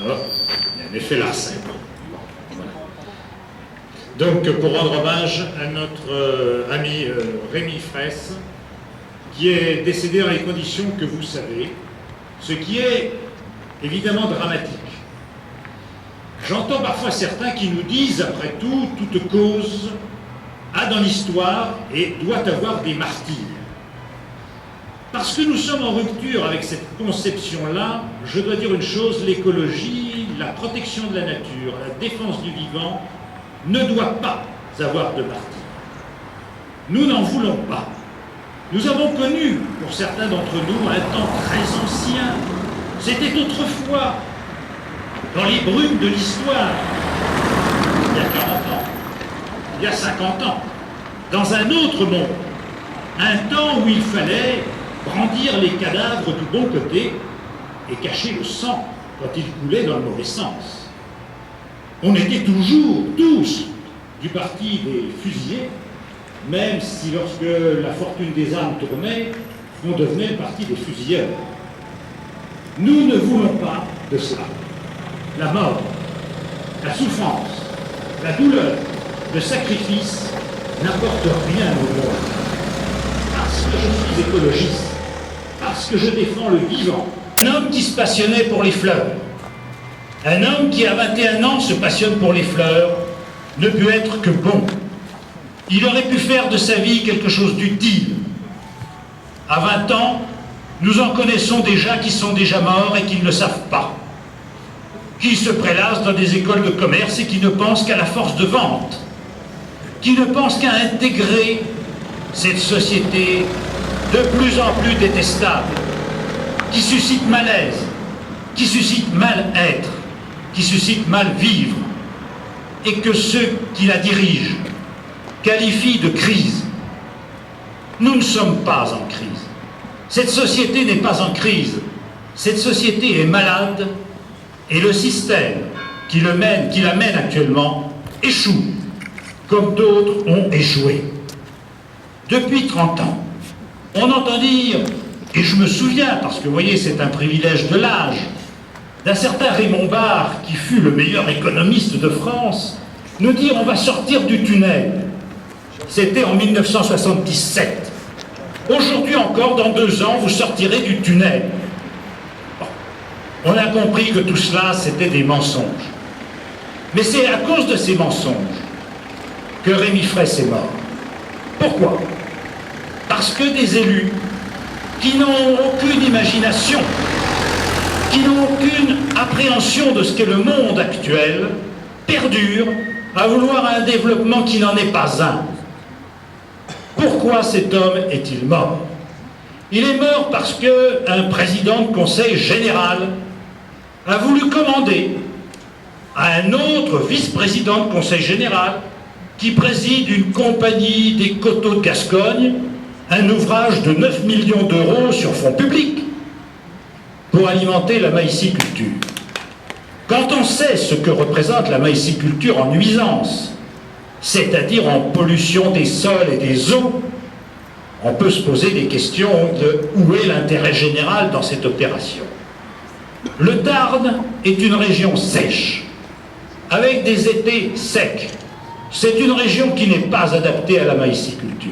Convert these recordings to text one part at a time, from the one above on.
Oh, il y a un effet là, ça. Voilà. Donc, pour rendre hommage à notre ami Rémi Fraisse, qui est décédé dans les conditions que vous savez, ce qui est évidemment dramatique. J'entends parfois certains qui nous disent, après tout, toute cause a dans l'histoire et doit avoir des martyrs. Parce que nous sommes en rupture avec cette conception-là, je dois dire une chose, l'écologie, la protection de la nature, la défense du vivant, ne doit pas avoir de martyrs. Nous n'en voulons pas. Nous avons connu, pour certains d'entre nous, un temps très ancien. C'était autrefois, dans les brumes de l'histoire, il y a 40 ans, il y a 50 ans, dans un autre monde, un temps où il fallait brandir les cadavres du bon côté et cacher le sang quand il coulait dans le mauvais sens. On était toujours, tous, du parti des fusillés, même si lorsque la fortune des armes tournait, on devenait le parti des fusilleurs. Nous ne voulons pas de cela. La mort, la souffrance, la douleur, le sacrifice n'apportent rien au monde. Parce que je suis écologiste, parce que je défends le vivant. Un homme qui se passionnait pour les fleurs, un homme qui à 21 ans se passionne pour les fleurs, ne peut être que bon. Il aurait pu faire de sa vie quelque chose d'utile. À 20 ans, nous en connaissons déjà qui sont déjà morts et qui ne le savent pas, qui se prélassent dans des écoles de commerce et qui ne pensent qu'à la force de vente, qui ne pensent qu'à intégrer cette société de plus en plus détestable, qui suscite malaise, qui suscite mal-être, qui suscite mal-vivre, et que ceux qui la dirigent qualifient de crise. Nous ne sommes pas en crise. Cette société n'est pas en crise. Cette société est malade et le système qui la mène actuellement échoue, comme d'autres ont échoué. Depuis 30 ans, on entend dire, et je me souviens, parce que vous voyez, c'est un privilège de l'âge, d'un certain Raymond Barre, qui fut le meilleur économiste de France, nous dire on va sortir du tunnel. C'était en 1977. Aujourd'hui encore, dans 2 ans, vous sortirez du tunnel. Bon. On a compris que tout cela, c'était des mensonges. Mais c'est à cause de ces mensonges que Rémi Fraisse est mort. Pourquoi? Parce que des élus qui n'ont aucune imagination, qui n'ont aucune appréhension de ce qu'est le monde actuel, perdurent à vouloir un développement qui n'en est pas un. Pourquoi cet homme est-il mort? Il est mort parce qu'un président de conseil général a voulu commander à un autre vice-président de conseil général qui préside une compagnie des coteaux de Gascogne un ouvrage de 9 millions d'euros sur fonds publics pour alimenter la maïsiculture. Quand on sait ce que représente la maïsiculture en nuisance, c'est-à-dire en pollution des sols et des eaux, on peut se poser des questions de où est l'intérêt général dans cette opération. Le Tarn est une région sèche, avec des étés secs. C'est une région qui n'est pas adaptée à la maïsiculture.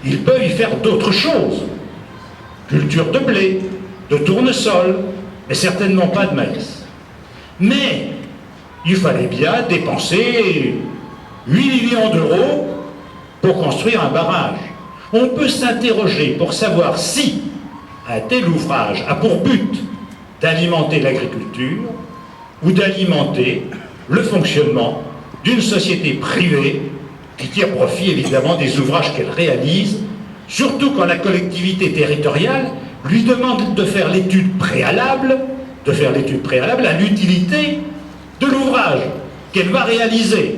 Il peut y faire d'autres choses. Culture de blé, de tournesol, mais certainement pas de maïs. Mais il fallait bien dépenser 8 millions d'euros pour construire un barrage. On peut s'interroger pour savoir si un tel ouvrage a pour but d'alimenter l'agriculture ou d'alimenter le fonctionnement d'une société privée qui tire profit évidemment des ouvrages qu'elle réalise, surtout quand la collectivité territoriale lui demande de faire l'étude préalable à l'utilité de l'ouvrage qu'elle va réaliser.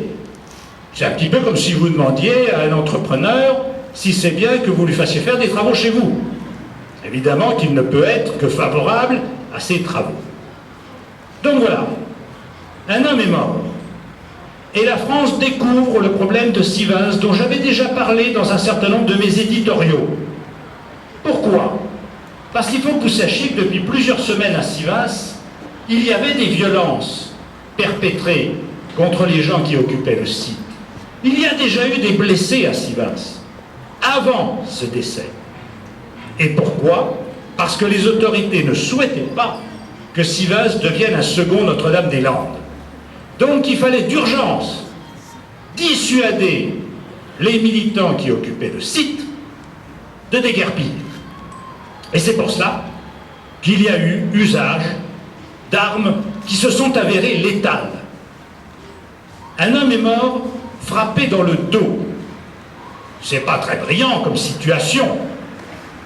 C'est un petit peu comme si vous demandiez à un entrepreneur si c'est bien que vous lui fassiez faire des travaux chez vous. Évidemment qu'il ne peut être que favorable à ces travaux. Donc voilà, un homme est mort. Et la France découvre le problème de Sivens, dont j'avais déjà parlé dans un certain nombre de mes éditoriaux. Pourquoi? Parce qu'il faut que vous sachiez que depuis plusieurs semaines à Sivens, il y avait des violences perpétrées contre les gens qui occupaient le site. Il y a déjà eu des blessés à Sivas, avant ce décès. Et pourquoi? Parce que les autorités ne souhaitaient pas que Sivas devienne un second Notre-Dame-des-Landes. Donc il fallait d'urgence dissuader les militants qui occupaient le site de déguerpir. Et c'est pour cela qu'il y a eu usage d'armes qui se sont avérées létales. Un homme est mort frappé dans le dos. C'est pas très brillant comme situation.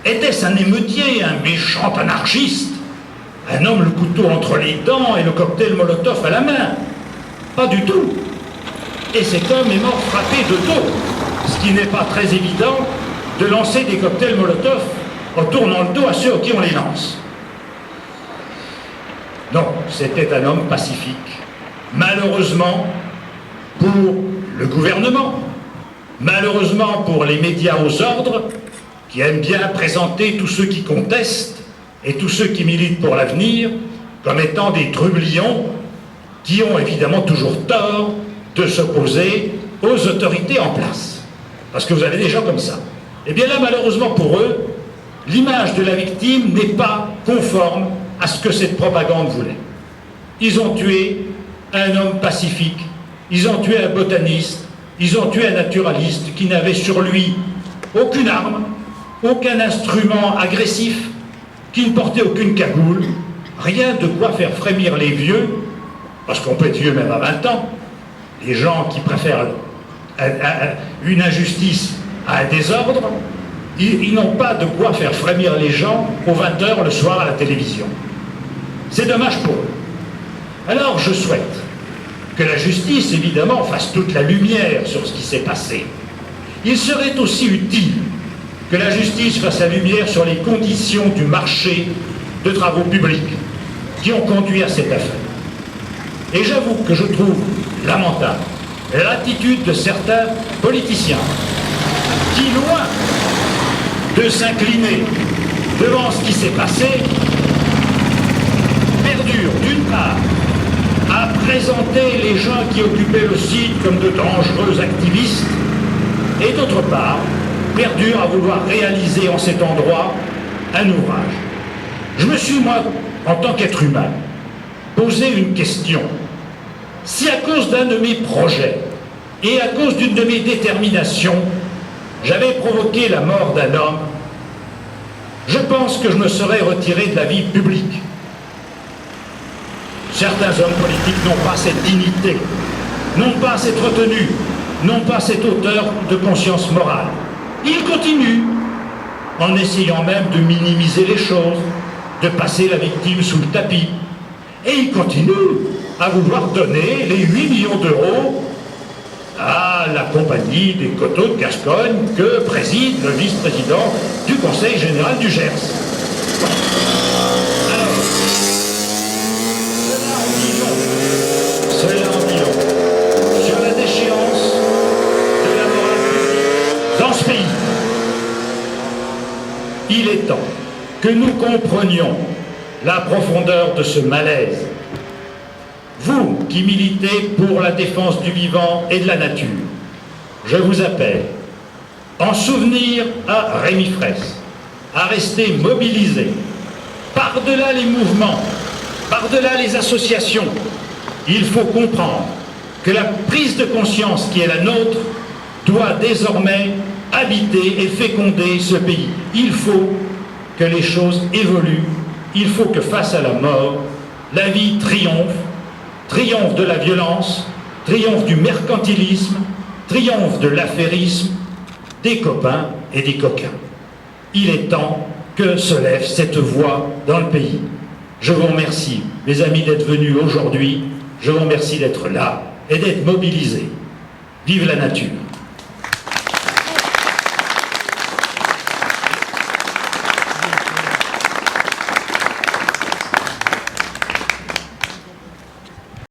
Était-ce un émeutier, un méchant anarchiste? Un homme le couteau entre les dents et le cocktail Molotov à la main? Pas du tout. Et cet homme est mort frappé de dos, ce qui n'est pas très évident de lancer des cocktails Molotov en tournant le dos à ceux à qui on les lance. Non, c'était un homme pacifique. Malheureusement, pour le gouvernement, malheureusement pour les médias aux ordres, qui aiment bien présenter tous ceux qui contestent et tous ceux qui militent pour l'avenir comme étant des trublions qui ont évidemment toujours tort de s'opposer aux autorités en place. Parce que vous avez des gens comme ça. Et bien là, malheureusement pour eux, l'image de la victime n'est pas conforme à ce que cette propagande voulait. Ils ont tué un homme pacifique, ils ont tué un botaniste, ils ont tué un naturaliste qui n'avait sur lui aucune arme, aucun instrument agressif, qui ne portait aucune cagoule, rien de quoi faire frémir les vieux, parce qu'on peut être vieux même à 20 ans, les gens qui préfèrent une injustice à un désordre, ils n'ont pas de quoi faire frémir les gens aux 20h le soir à la télévision. C'est dommage pour eux. Alors je souhaite que la justice, évidemment, fasse toute la lumière sur ce qui s'est passé. Il serait aussi utile que la justice fasse la lumière sur les conditions du marché de travaux publics qui ont conduit à cette affaire. Et j'avoue que je trouve lamentable l'attitude de certains politiciens qui, loin de s'incliner devant ce qui s'est passé, perdurent d'une part à présenter les gens qui occupaient le site comme de dangereux activistes et d'autre part perdurent à vouloir réaliser en cet endroit un ouvrage. Je me suis, moi, en tant qu'être humain, posé une question. Si à cause d'un de mes projets et à cause d'une de mes déterminations, j'avais provoqué la mort d'un homme, je pense que je me serais retiré de la vie publique. Certains hommes politiques n'ont pas cette dignité, n'ont pas cette retenue, n'ont pas cette hauteur de conscience morale. Ils continuent, en essayant même de minimiser les choses, de passer la victime sous le tapis. Et ils continuent à vouloir donner les 8 millions d'euros à la compagnie des coteaux de Gascogne que préside le vice-président du Conseil général du Gers. Alors, cela en dit long sur la déchéance de la morale publique dans ce pays. Il est temps que nous comprenions la profondeur de ce malaise. Vous qui militez pour la défense du vivant et de la nature, je vous appelle, en souvenir à Rémi Fraisse, à rester mobilisés, par-delà les mouvements, par-delà les associations. Il faut comprendre que la prise de conscience qui est la nôtre doit désormais habiter et féconder ce pays. Il faut que les choses évoluent, il faut que face à la mort, la vie triomphe, triomphe de la violence, triomphe du mercantilisme, triomphe de l'affairisme, des copains et des coquins. Il est temps que se lève cette voix dans le pays. Je vous remercie, mes amis, d'être venus aujourd'hui. Je vous remercie d'être là et d'être mobilisés. Vive la nature!